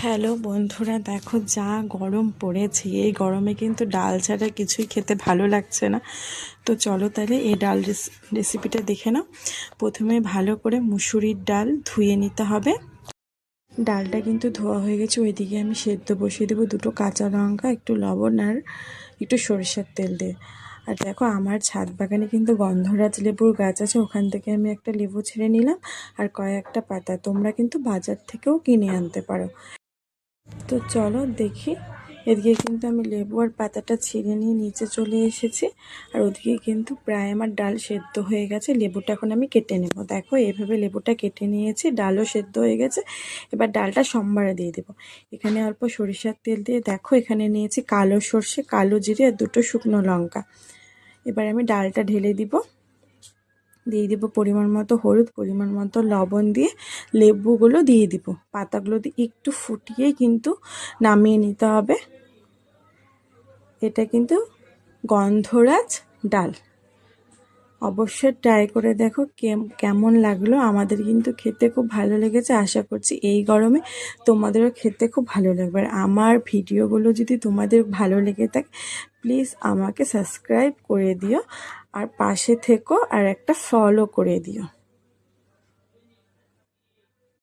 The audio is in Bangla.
হ্যালো বন্ধুরা, দেখো যা গরম পড়েছে, এই গরমে কিন্তু ডাল ছাড়া কিছুই খেতে ভালো লাগছে না। তো চলো তাহলে এই ডাল রেসিপিটা দেখে নাও। প্রথমে ভালো করে মুসুরির ডাল ধুয়ে নিতে হবে। ডালটা কিন্তু ধোয়া হয়ে গেছে, ওইদিকে আমি সেদ্ধ বসিয়ে দেবো দুটো কাঁচা লঙ্কা, একটু লবণ আর একটু সরিষার তেল দিয়ে। আর দেখো আমার ছাদ বাগানে কিন্তু গন্ধরাজ লেবুর গাছ আছে, ওখান থেকে আমি একটা লেবু ছিঁড়ে নিলাম আর কয়েকটা পাতা। তোমরা কিন্তু বাজার থেকেও কিনে আনতে পারো। তো চলো দেখি। এদিকে কিন্তু আমি লেবু আর পাতাটা ছিঁড়ে নিয়ে নিচে চলে এসেছি, আর ওদিকে কিন্তু প্রায় আমার ডাল সেদ্ধ হয়ে গেছে। লেবুটা এখন আমি কেটে নেব। দেখো এভাবে লেবুটা কেটে নিয়েছি, ডালও সেদ্ধ হয়ে গেছে। এবার ডালটা সম্বারে দিয়ে দেবো। এখানে অল্প সরিষার তেল দিয়ে, দেখো এখানে নিয়েছি কালো সর্ষে, কালো জিরে আর দুটো শুকনো লঙ্কা। এবার আমি ডালটা ঢেলে দিব, দিয়ে দিব পরিমাণ মতো হলুদ, পরিমাণ মতো লবণ দিয়ে লেবুগুলো দিয়ে দিব। পাতাগুলো দিয়ে একটু ফুটিয়েই কিন্তু নামিয়ে নিতে হবে। এটা কিন্তু গন্ধরাজ ডাল। অবশ্যই ট্রাই করে দেখো কেমন লাগলো। আমাদের কিন্তু খেতে খুব ভালো লেগেছে, আশা করছি এই গরমে তোমাদেরও খেতে খুব ভালো লাগবে। আর আমার ভিডিওগুলো যদি তোমাদের ভালো লেগে থাকে, প্লিজ আমাকে সাবস্ক্রাইব করে দিও আর পাশে থেকো আর একটা ফলো করে দিও।